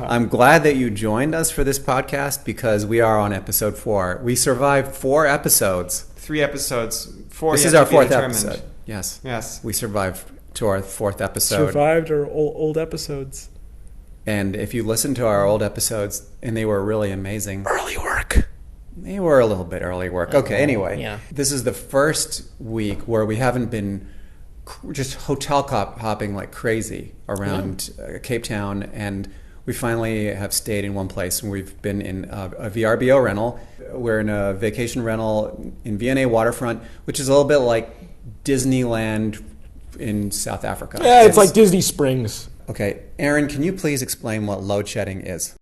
I'm glad that you joined us for this podcast because we are on episode 4. We survived 4 episodes. 3 episodes. 4. This is our 4th episode. Yes. We survived to our 4th episode. Survived our old episodes. And if you listen to our old episodes, and they were really amazing. Early work. They were a little bit early work. Okay, anyway. Yeah. This is the first week where we haven't been just hotel hopping like crazy around Cape Town, and we finally have stayed in one place, and we've been in a VRBO rental. We're in a vacation rental in V&A waterfront, which is a little bit like Disneyland in South Africa. Yeah, it's like Disney Springs. Okay, Aren, can you please explain what load shedding is?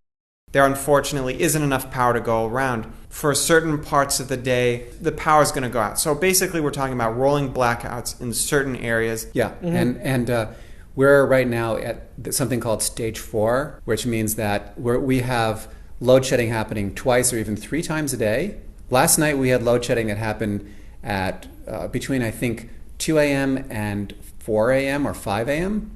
There unfortunately isn't enough power to go around. For certain parts of the day, the power is going to go out. So basically we're talking about rolling blackouts in certain areas. Yeah, and we're right now at something called stage 4, which means that we have load shedding happening twice or even 3 times a day. Last night we had load shedding that happened at between, I think, 2 a.m. and 4 a.m. or 5 a.m.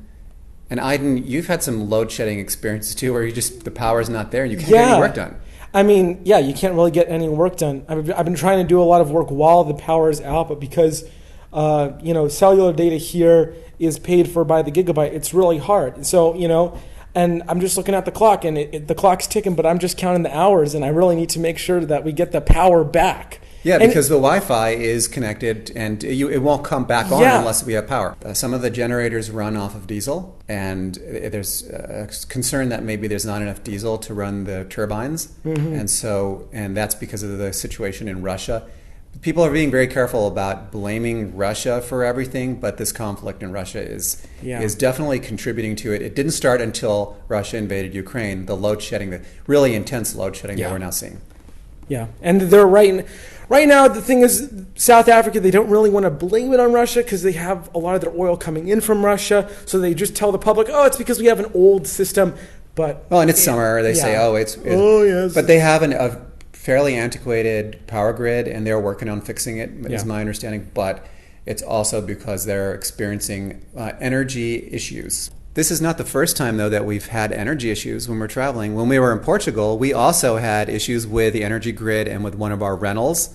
And Iden, you've had some load shedding experiences too, where the power's not there and you can't get any work done. I mean, you can't really get any work done. I've been trying to do a lot of work while the power is out, but because cellular data here is paid for by the gigabyte, it's really hard. So and I'm just looking at the clock, and the clock's ticking, but I'm just counting the hours, and I really need to make sure that we get the power back. Yeah, because the Wi-Fi is connected, and it won't come back on unless we have power. Some of the generators run off of diesel, and there's a concern that maybe there's not enough diesel to run the turbines, and that's because of the situation in Russia. People are being very careful about blaming Russia for everything, but this conflict in Russia is definitely contributing to it. It didn't start until Russia invaded Ukraine, the load shedding, the really intense load shedding that we're now seeing. Yeah, and they're right now, the thing is, South Africa, they don't really want to blame it on Russia because they have a lot of their oil coming in from Russia, so they just tell the public, it's because we have an old system. But and it's summer, they say, yes. But they have a fairly antiquated power grid, and they're working on fixing it, is my understanding. But it's also because they're experiencing energy issues. This is not the first time, though, that we've had energy issues when we're traveling. When we were in Portugal, we also had issues with the energy grid and with one of our rentals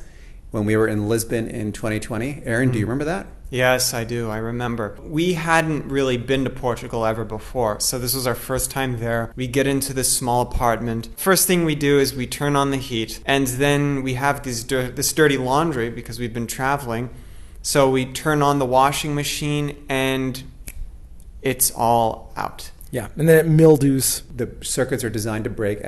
when we were in Lisbon in 2020. Aren, do you remember that? Yes, I do. I remember. We hadn't really been to Portugal ever before, so this was our first time there. We get into this small apartment. First thing we do is we turn on the heat, and then we have this dirty laundry because we've been traveling. So we turn on the washing machine, and it's all out. Yeah, and then it mildews. The circuits are designed to break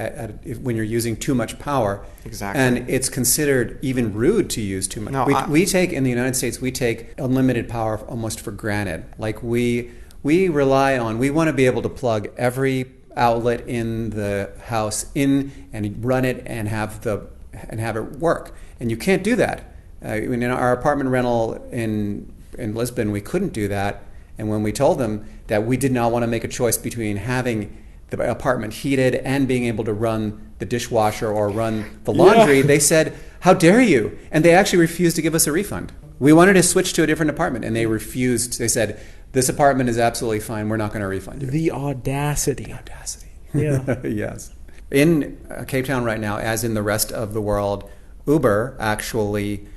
when you're using too much power. Exactly. And it's considered even rude to use too much. No, we take, in the United States, we take unlimited power almost for granted. Like we rely on, we want to be able to plug every outlet in the house in and run it and have it work. And you can't do that. In our apartment rental in Lisbon, we couldn't do that. And when we told them that we did not want to make a choice between having the apartment heated and being able to run the dishwasher or run the laundry, they said, "How dare you?" And they actually refused to give us a refund. We wanted to switch to a different apartment, and they refused. They said, "This apartment is absolutely fine. We're not going to refund you." The audacity. The audacity. Yeah. Yes. In Cape Town right now, as in the rest of the world, Uber actually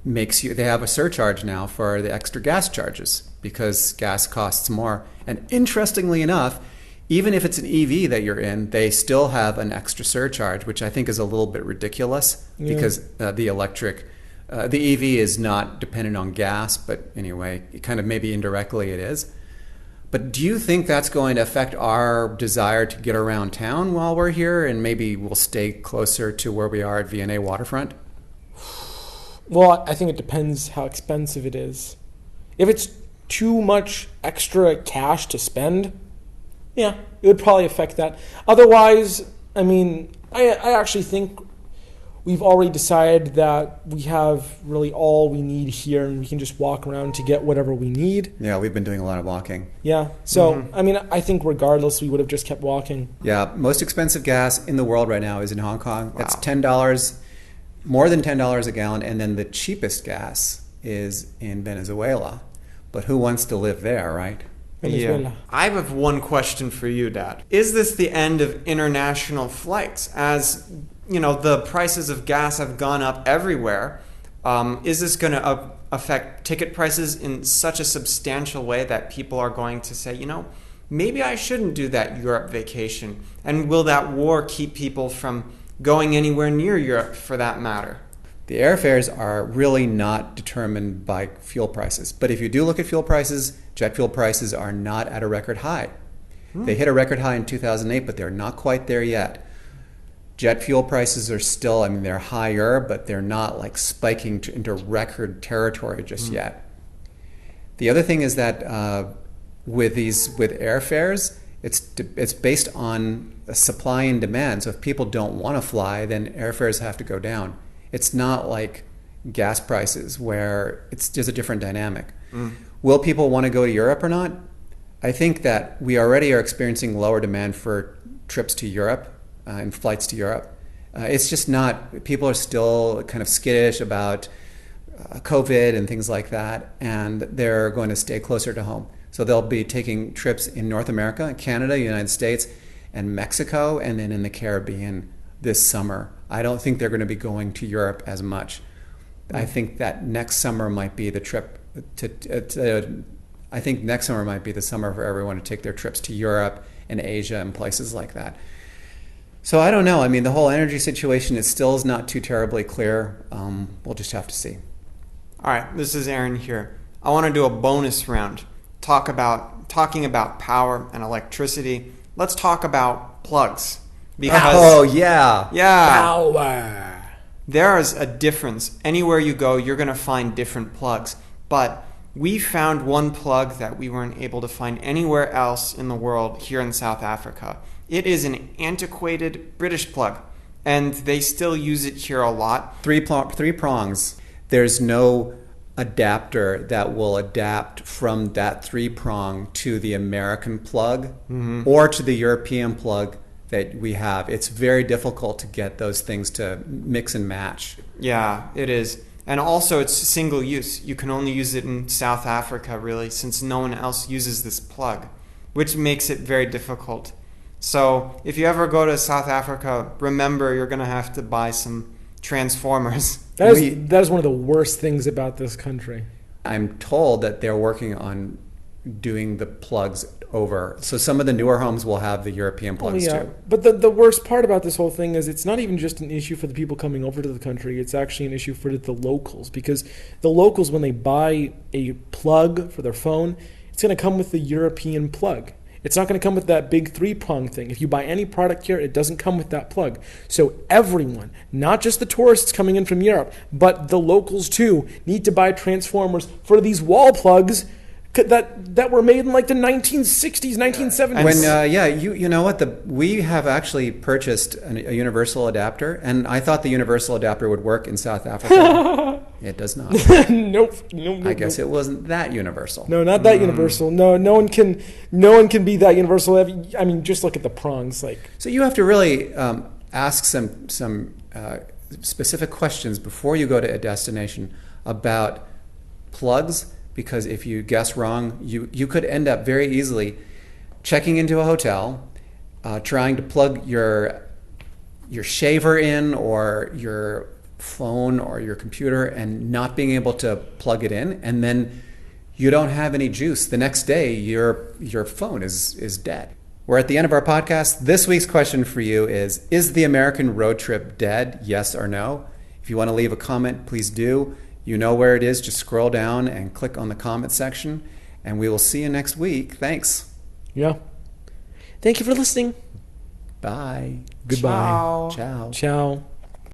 they have a surcharge now for the extra gas charges because gas costs more. And interestingly enough, even if it's an EV that you're in, they still have an extra surcharge, which I think is a little bit ridiculous because the EV is not dependent on gas, but anyway, kind of maybe indirectly it is. But do you think that's going to affect our desire to get around town while we're here, and maybe we'll stay closer to where we are at V&A waterfront? Well, I think it depends how expensive it is. If it's too much extra cash to spend, it would probably affect that. Otherwise, I mean, I actually think we've already decided that we have really all we need here, and we can just walk around to get whatever we need. Yeah, we've been doing a lot of walking. Yeah, so, I mean, I think regardless, we would have just kept walking. Yeah, most expensive gas in the world right now is in Hong Kong. Wow. It's $10, more than $10 a gallon, and then the cheapest gas is in Venezuela. But who wants to live there, right? Venezuela. Yeah. I have one question for you, Dad. Is this the end of international flights? As the prices of gas have gone up everywhere. Is this going to affect ticket prices in such a substantial way that people are going to say, maybe I shouldn't do that Europe vacation? And will that war keep people from going anywhere near Europe for that matter? The airfares are really not determined by fuel prices. But if you do look at fuel prices, jet fuel prices are not at a record high. They hit a record high in 2008, but they're not quite there yet. Jet fuel prices are still, they're higher, but they're not like spiking into record territory just yet. The other thing is that with airfares, it's based on supply and demand. So if people don't want to fly, then airfares have to go down. It's not like gas prices where it's just a different dynamic. Will people want to go to Europe or not? I think that we already are experiencing lower demand for trips to Europe and flights to Europe. It's just not, people are still kind of skittish about COVID and things like that, and they're going to stay closer to home. So they'll be taking trips in North America, Canada, United States, and Mexico, and then in the Caribbean this summer. I don't think they're going to be going to Europe as much. I think that next summer might be the trip I think next summer might be the summer for everyone to take their trips to Europe and Asia and places like that. So I don't know. The whole energy situation is not too terribly clear. We'll just have to see. All right, this is Aren here. I want to do a bonus round, talking about power and electricity. Let's talk about plugs. Because, yeah. Power. There is a difference. Anywhere you go, you're going to find different plugs. But we found one plug that we weren't able to find anywhere else in the world here in South Africa. It is an antiquated British plug, and they still use it here a lot. Three prongs. There's no adapter that will adapt from that 3-prong to the American plug or to the European plug that we have. It's very difficult to get those things to mix and match. Yeah, it is. And also it's single use. You can only use it in South Africa, really, since no one else uses this plug, which makes it very difficult. So if you ever go to South Africa, remember you're going to have to buy some transformers. That is one of the worst things about this country. I'm told that they're working on doing the plugs over. So some of the newer homes will have the European plugs too. But the worst part about this whole thing is it's not even just an issue for the people coming over to the country. It's actually an issue for the locals, because the locals, when they buy a plug for their phone, it's going to come with the European plug. It's not going to come with that big 3-prong thing. If you buy any product here, it doesn't come with that plug. So everyone, not just the tourists coming in from Europe, but the locals too, need to buy transformers for these wall plugs that were made in like the 1960s, 1970s. When you know what, we have actually purchased a universal adapter, and I thought the universal adapter would work in South Africa. It does not. Nope. I guess it wasn't that universal. No, not that universal. No one can be that universal. I mean, just look at the prongs. So you have to really ask some specific questions before you go to a destination about plugs. Because if you guess wrong, you could end up very easily checking into a hotel, trying to plug your shaver in, or your phone or your computer, and not being able to plug it in, and then you don't have any juice. The next day, your phone is dead. We're at the end of our podcast. This week's question for you is the American road trip dead? Yes or no? If you want to leave a comment, please do. You know where it is. Just scroll down and click on the comment section, and we will see you next week. Thanks. Yeah. Thank you for listening. Bye. Goodbye. Ciao. Ciao.